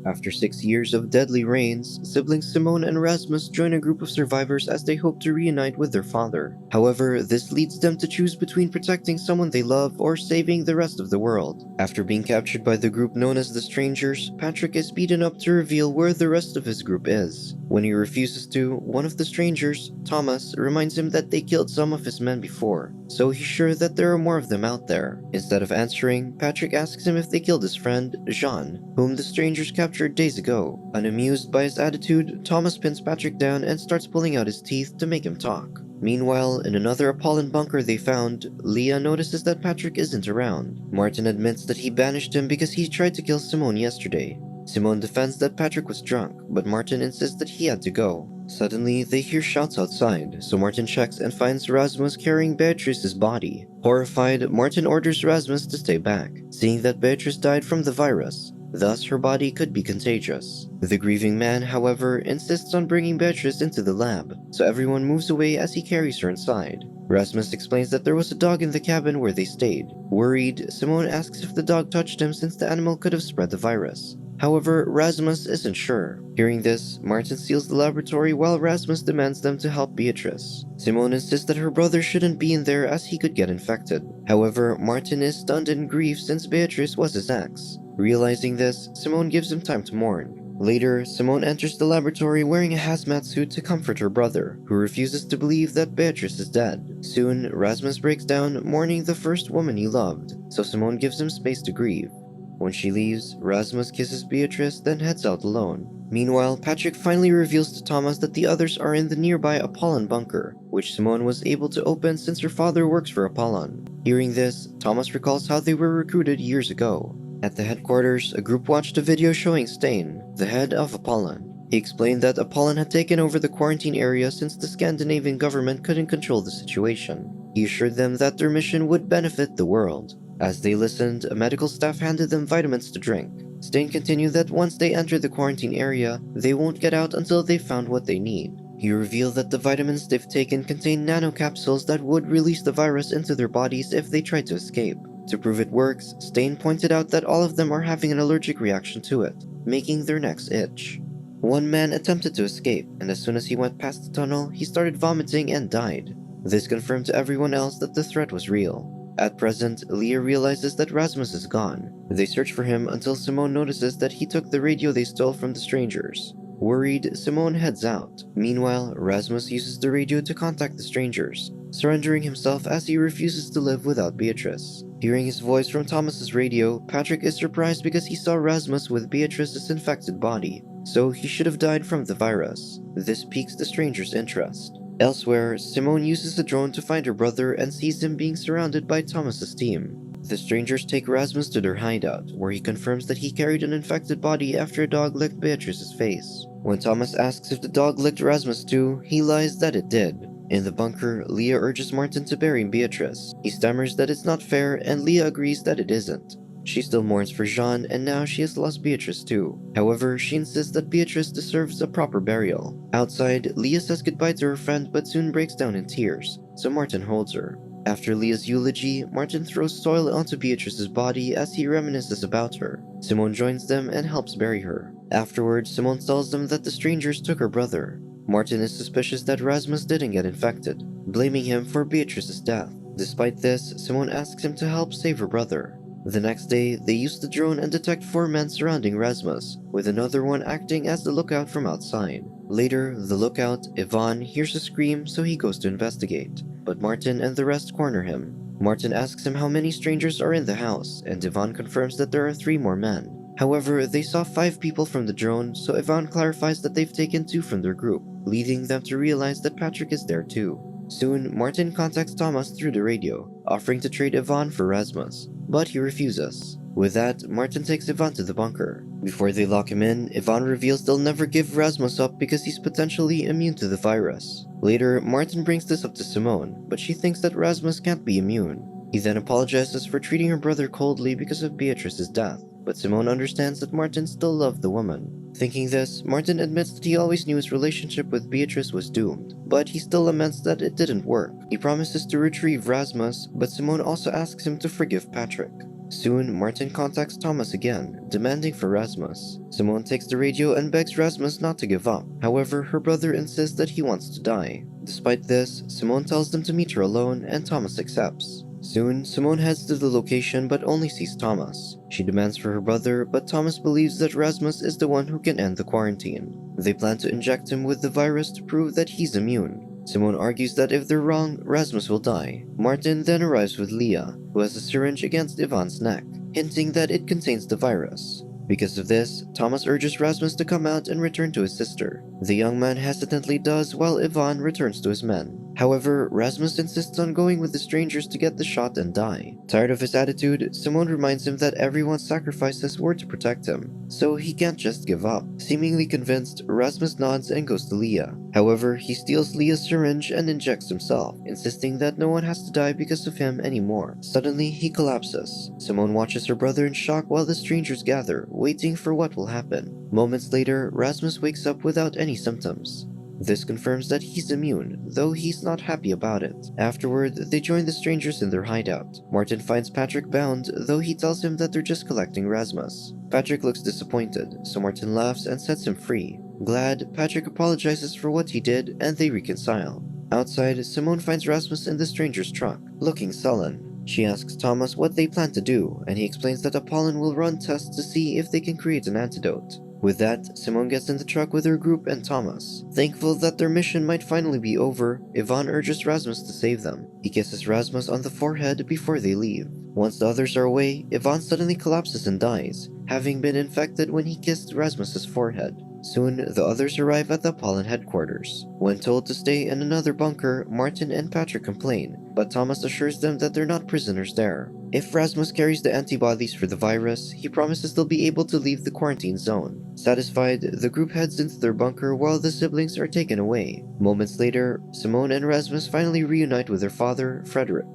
After 6 years of deadly rains, siblings Simone and Rasmus join a group of survivors as they hope to reunite with their father. However, this leads them to choose between protecting someone they love or saving the rest of the world. After being captured by the group known as the Strangers, Patrick is beaten up to reveal where the rest of his group is. When he refuses to, one of the Strangers, Thomas, reminds him that they killed some of his men before, so he's sure that there are more of them out there. Instead of answering, Patrick asks him if they killed his friend, Jean, whom the Strangers captured days ago. Unamused by his attitude, Thomas pins Patrick down and starts pulling out his teeth to make him talk. Meanwhile, in another Apollon bunker they found, Leah notices that Patrick isn't around. Martin admits that he banished him because he tried to kill Simone yesterday. Simone defends that Patrick was drunk, but Martin insists that he had to go. Suddenly, they hear shouts outside, so Martin checks and finds Rasmus carrying Beatrice's body. Horrified, Martin orders Rasmus to stay back, seeing that Beatrice died from the virus. Thus, her body could be contagious. The grieving man, however, insists on bringing Beatrice into the lab, so everyone moves away as he carries her inside. Rasmus explains that there was a dog in the cabin where they stayed. Worried, Simone asks if the dog touched him since the animal could have spread the virus. However, Rasmus isn't sure. Hearing this, Martin seals the laboratory while Rasmus demands them to help Beatrice. Simone insists that her brother shouldn't be in there as he could get infected. However, Martin is stunned in grief since Beatrice was his ex. Realizing this, Simone gives him time to mourn. Later, Simone enters the laboratory wearing a hazmat suit to comfort her brother, who refuses to believe that Beatrice is dead. Soon, Rasmus breaks down, mourning the first woman he loved, so Simone gives him space to grieve. When she leaves, Rasmus kisses Beatrice, then heads out alone. Meanwhile, Patrick finally reveals to Thomas that the others are in the nearby Apollon bunker, which Simone was able to open since her father works for Apollon. Hearing this, Thomas recalls how they were recruited years ago. At the headquarters, a group watched a video showing Stain, the head of Apollon. He explained that Apollon had taken over the quarantine area since the Scandinavian government couldn't control the situation. He assured them that their mission would benefit the world. As they listened, a medical staff handed them vitamins to drink. Stain continued that once they enter the quarantine area, they won't get out until they've found what they need. He revealed that the vitamins they've taken contain nanocapsules that would release the virus into their bodies if they tried to escape. To prove it works, Stain pointed out that all of them are having an allergic reaction to it, making their necks itch. One man attempted to escape, and as soon as he went past the tunnel, he started vomiting and died. This confirmed to everyone else that the threat was real. At present, Leah realizes that Rasmus is gone. They search for him until Simone notices that he took the radio they stole from the Strangers. Worried, Simone heads out. Meanwhile, Rasmus uses the radio to contact the Strangers, surrendering himself as he refuses to live without Beatrice. Hearing his voice from Thomas's radio, Patrick is surprised because he saw Rasmus with Beatrice's infected body, so he should have died from the virus. This piques the Strangers' interest. Elsewhere, Simone uses a drone to find her brother and sees him being surrounded by Thomas's team. The Strangers take Rasmus to their hideout, where he confirms that he carried an infected body after a dog licked Beatrice's face. When Thomas asks if the dog licked Rasmus too, he lies that it did. In the bunker, Leah urges Martin to bury Beatrice. He stammers that it's not fair, and Leah agrees that it isn't. She still mourns for Jean, and now she has lost Beatrice too. However, she insists that Beatrice deserves a proper burial. Outside, Leah says goodbye to her friend but soon breaks down in tears, so Martin holds her. After Leah's eulogy, Martin throws soil onto Beatrice's body as he reminisces about her. Simone joins them and helps bury her. Afterwards, Simone tells them that the Strangers took her brother. Martin is suspicious that Rasmus didn't get infected, blaming him for Beatrice's death. Despite this, Simone asks him to help save her brother. The next day, they use the drone and detect 4 men surrounding Rasmus, with another one acting as the lookout from outside. Later, the lookout, Ivan, hears a scream, so he goes to investigate, but Martin and the rest corner him. Martin asks him how many strangers are in the house, and Ivan confirms that there are 3 more men. However, they saw 5 people from the drone, so Ivan clarifies that they've taken 2 from their group, leading them to realize that Patrick is there too. Soon, Martin contacts Thomas through the radio, offering to trade Ivan for Rasmus, but he refuses. With that, Martin takes Ivan to the bunker. Before they lock him in, Ivan reveals they'll never give Rasmus up because he's potentially immune to the virus. Later, Martin brings this up to Simone, but she thinks that Rasmus can't be immune. He then apologizes for treating her brother coldly because of Beatrice's death, but Simone understands that Martin still loved the woman. Thinking this, Martin admits that he always knew his relationship with Beatrice was doomed, but he still laments that it didn't work. He promises to retrieve Rasmus, but Simone also asks him to forgive Patrick. Soon, Martin contacts Thomas again, demanding for Rasmus. Simone takes the radio and begs Rasmus not to give up. However, her brother insists that he wants to die. Despite this, Simone tells them to meet her alone, and Thomas accepts. Soon, Simone heads to the location but only sees Thomas. She demands for her brother, but Thomas believes that Rasmus is the one who can end the quarantine. They plan to inject him with the virus to prove that he's immune. Simone argues that if they're wrong, Rasmus will die. Martin then arrives with Leah, who has a syringe against Ivan's neck, hinting that it contains the virus. Because of this, Thomas urges Rasmus to come out and return to his sister. The young man hesitantly does while Ivan returns to his men. However, Rasmus insists on going with the strangers to get the shot and die. Tired of his attitude, Simone reminds him that everyone's sacrifices were to protect him, so he can't just give up. Seemingly convinced, Rasmus nods and goes to Leah. However, he steals Leah's syringe and injects himself, insisting that no one has to die because of him anymore. Suddenly, he collapses. Simone watches her brother in shock while the strangers gather, waiting for what will happen. Moments later, Rasmus wakes up without any symptoms. This confirms that he's immune, though he's not happy about it. Afterward, they join the strangers in their hideout. Martin finds Patrick bound, though he tells him that they're just collecting Rasmus. Patrick looks disappointed, so Martin laughs and sets him free. Glad, Patrick apologizes for what he did, and they reconcile. Outside, Simone finds Rasmus in the stranger's truck, looking sullen. She asks Thomas what they plan to do, and he explains that Apollon will run tests to see if they can create an antidote. With that, Simone gets in the truck with her group and Thomas. Thankful that their mission might finally be over, Ivan urges Rasmus to save them. He kisses Rasmus on the forehead before they leave. Once the others are away, Ivan suddenly collapses and dies, having been infected when he kissed Rasmus's forehead. Soon, the others arrive at the Apollon headquarters. When told to stay in another bunker, Martin and Patrick complain, but Thomas assures them that they're not prisoners there. If Rasmus carries the antibodies for the virus, he promises they'll be able to leave the quarantine zone. Satisfied, the group heads into their bunker while the siblings are taken away. Moments later, Simone and Rasmus finally reunite with their father, Frederick.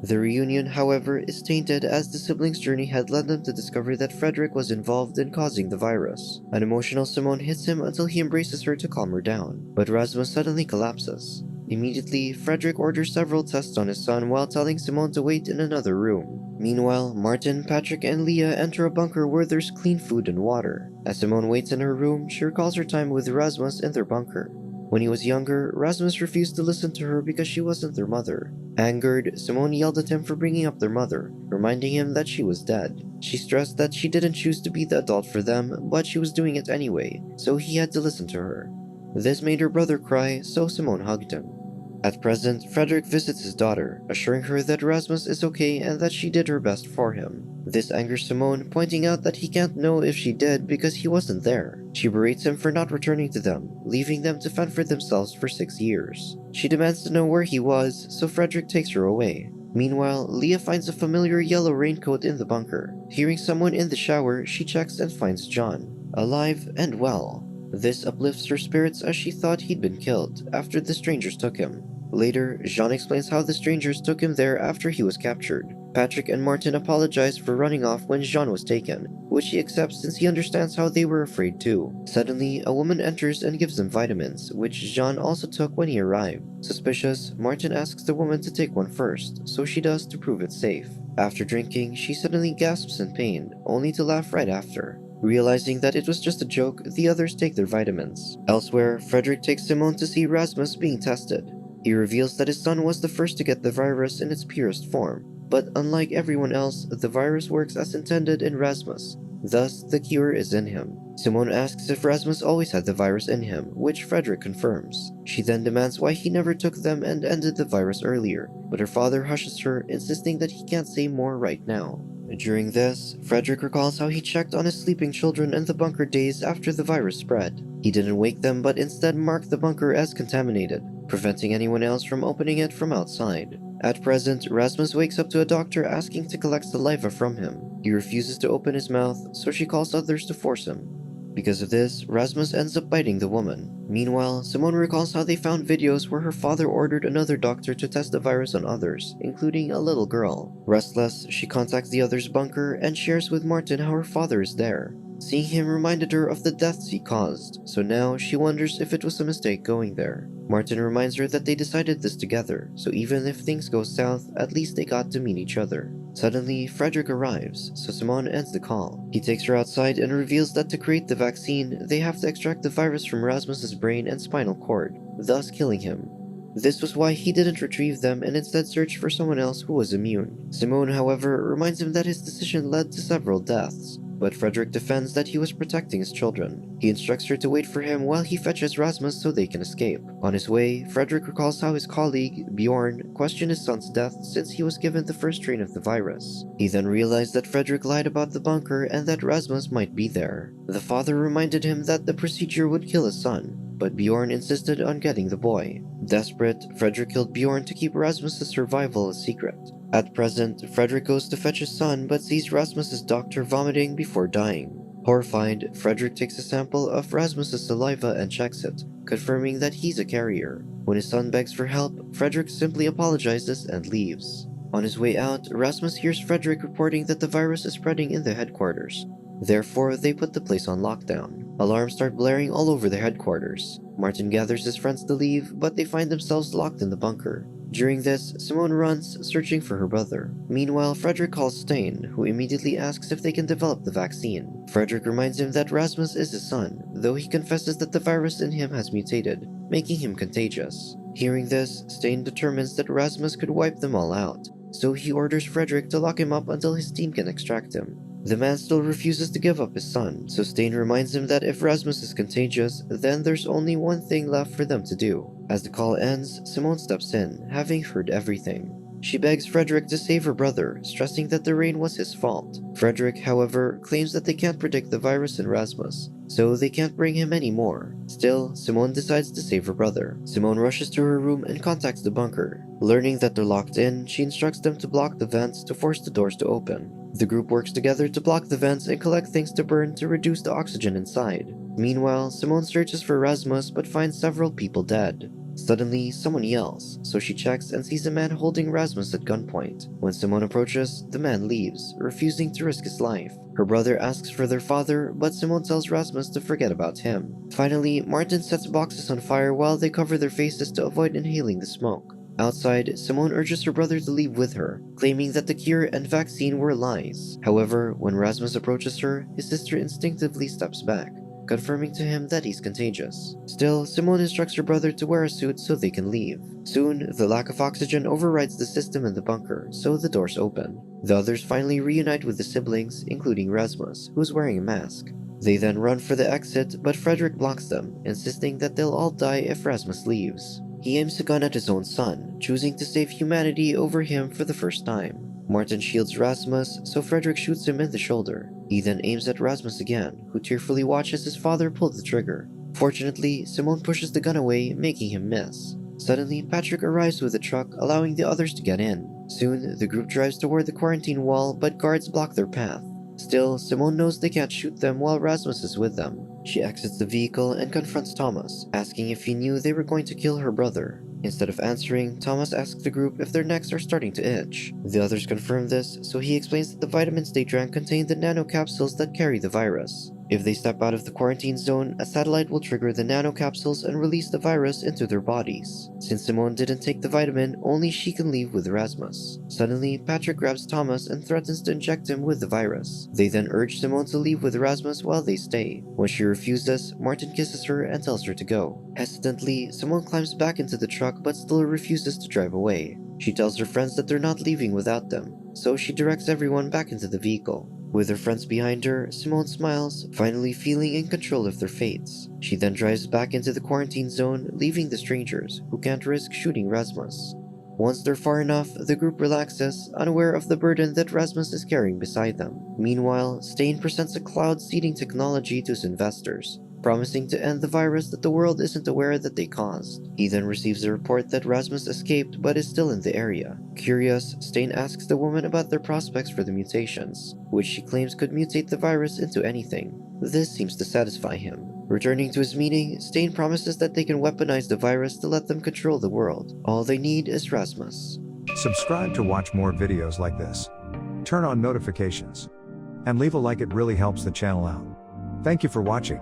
The reunion, however, is tainted as the siblings' journey had led them to discover that Frederick was involved in causing the virus. An emotional Simone hits him until he embraces her to calm her down, but Rasmus suddenly collapses. Immediately, Frederick orders several tests on his son while telling Simone to wait in another room. Meanwhile, Martin, Patrick, and Leah enter a bunker where there's clean food and water. As Simone waits in her room, she recalls her time with Rasmus in their bunker. When he was younger, Rasmus refused to listen to her because she wasn't their mother. Angered, Simone yelled at him for bringing up their mother, reminding him that she was dead. She stressed that she didn't choose to be the adult for them, but she was doing it anyway, so he had to listen to her. This made her brother cry, so Simone hugged him. At present, Frederick visits his daughter, assuring her that Rasmus is okay and that she did her best for him. This angers Simone, pointing out that he can't know if she did because he wasn't there. She berates him for not returning to them, leaving them to fend for themselves for 6 years. She demands to know where he was, so Frederick takes her away. Meanwhile, Leah finds a familiar yellow raincoat in the bunker. Hearing someone in the shower, she checks and finds John, alive and well. This uplifts her spirits as she thought he'd been killed after the strangers took him. Later, Jean explains how the strangers took him there after he was captured. Patrick and Martin apologize for running off when Jean was taken, which he accepts since he understands how they were afraid too. Suddenly, a woman enters and gives them vitamins, which Jean also took when he arrived. Suspicious, Martin asks the woman to take one first, so she does to prove it's safe. After drinking, she suddenly gasps in pain, only to laugh right after. Realizing that it was just a joke, the others take their vitamins. Elsewhere, Frederick takes Simone to see Rasmus being tested. He reveals that his son was the first to get the virus in its purest form, but unlike everyone else, the virus works as intended in Rasmus. Thus, the cure is in him. Simone asks if Rasmus always had the virus in him, which Frederick confirms. She then demands why he never took them and ended the virus earlier, but her father hushes her, insisting that he can't say more right now. During this, Frederick recalls how he checked on his sleeping children in the bunker days after the virus spread. He didn't wake them but instead marked the bunker as contaminated, preventing anyone else from opening it from outside. At present, Rasmus wakes up to a doctor asking to collect saliva from him. He refuses to open his mouth, so she calls others to force him. Because of this, Rasmus ends up biting the woman. Meanwhile, Simone recalls how they found videos where her father ordered another doctor to test the virus on others, including a little girl. Restless, she contacts the other's bunker and shares with Martin how her father is there. Seeing him reminded her of the deaths he caused, so now she wonders if it was a mistake going there. Martin reminds her that they decided this together, so even if things go south, at least they got to meet each other. Suddenly, Frederick arrives, so Simone ends the call. He takes her outside and reveals that to create the vaccine, they have to extract the virus from Rasmus's brain and spinal cord, thus killing him. This was why he didn't retrieve them and instead searched for someone else who was immune. Simone, however, reminds him that his decision led to several deaths, but Frederick defends that he was protecting his children. He instructs her to wait for him while he fetches Rasmus so they can escape. On his way, Frederick recalls how his colleague, Bjorn, questioned his son's death since he was given the first strain of the virus. He then realized that Frederick lied about the bunker and that Rasmus might be there. The father reminded him that the procedure would kill his son, but Bjorn insisted on getting the boy. Desperate, Frederick killed Bjorn to keep Rasmus's survival a secret. At present, Frederick goes to fetch his son but sees Rasmus's doctor vomiting before dying. Horrified, Frederick takes a sample of Rasmus's saliva and checks it, confirming that he's a carrier. When his son begs for help, Frederick simply apologizes and leaves. On his way out, Rasmus hears Frederick reporting that the virus is spreading in the headquarters. Therefore, they put the place on lockdown. Alarms start blaring all over the headquarters. Martin gathers his friends to leave, but they find themselves locked in the bunker. During this, Simone runs, searching for her brother. Meanwhile, Frederick calls Stein, who immediately asks if they can develop the vaccine. Frederick reminds him that Rasmus is his son, though he confesses that the virus in him has mutated, making him contagious. Hearing this, Stein determines that Rasmus could wipe them all out, so he orders Frederick to lock him up until his team can extract him. The man still refuses to give up his son, so Stein reminds him that if Rasmus is contagious, then there's only one thing left for them to do. As the call ends, Simone steps in, having heard everything. She begs Frederick to save her brother, stressing that the rain was his fault. Frederick, however, claims that they can't predict the virus in Rasmus, so they can't bring him anymore. Still, Simone decides to save her brother. Simone rushes to her room and contacts the bunker. Learning that they're locked in, she instructs them to block the vents to force the doors to open. The group works together to block the vents and collect things to burn to reduce the oxygen inside. Meanwhile, Simone searches for Rasmus but finds several people dead. Suddenly, someone yells, so she checks and sees a man holding Rasmus at gunpoint. When Simone approaches, the man leaves, refusing to risk his life. Her brother asks for their father, but Simone tells Rasmus to forget about him. Finally, Martin sets boxes on fire while they cover their faces to avoid inhaling the smoke. Outside, Simone urges her brother to leave with her, claiming that the cure and vaccine were lies. However, when Rasmus approaches her, his sister instinctively steps back, confirming to him that he's contagious. Still, Simone instructs her brother to wear a suit so they can leave. Soon, the lack of oxygen overrides the system in the bunker, so the doors open. The others finally reunite with the siblings, including Rasmus, who's wearing a mask. They then run for the exit, but Frederick blocks them, insisting that they'll all die if Rasmus leaves. He aims a gun at his own son, choosing to save humanity over him for the first time. Martin shields Rasmus, so Frederick shoots him in the shoulder. He then aims at Rasmus again, who tearfully watches his father pull the trigger. Fortunately, Simone pushes the gun away, making him miss. Suddenly, Patrick arrives with a truck, allowing the others to get in. Soon, the group drives toward the quarantine wall, but guards block their path. Still, Simone knows they can't shoot them while Rasmus is with them. She exits the vehicle and confronts Thomas, asking if he knew they were going to kill her brother. Instead of answering, Thomas asks the group if their necks are starting to itch. The others confirm this, so he explains that the vitamins they drank contain the nanocapsules that carry the virus. If they step out of the quarantine zone, a satellite will trigger the nanocapsules and release the virus into their bodies. Since Simone didn't take the vitamin, only she can leave with Rasmus. Suddenly, Patrick grabs Thomas and threatens to inject him with the virus. They then urge Simone to leave with Rasmus while they stay. When she refuses, Martin kisses her and tells her to go. Hesitantly, Simone climbs back into the truck but still refuses to drive away. She tells her friends that they're not leaving without them, so she directs everyone back into the vehicle. With her friends behind her, Simone smiles, finally feeling in control of their fates. She then drives back into the quarantine zone, leaving the strangers, who can't risk shooting Rasmus. Once they're far enough, the group relaxes, unaware of the burden that Rasmus is carrying beside them. Meanwhile, Stein presents a cloud-seeding technology to his investors, promising to end the virus that the world isn't aware that they caused. He then receives a report that Rasmus escaped but is still in the area. Curious, Stein asks the woman about their prospects for the mutations, which she claims could mutate the virus into anything. This seems to satisfy him. Returning to his meeting, Stein promises that they can weaponize the virus to let them control the world. All they need is Rasmus. Subscribe to watch more videos like this. Turn on notifications. And leave a like, it really helps the channel out. Thank you for watching.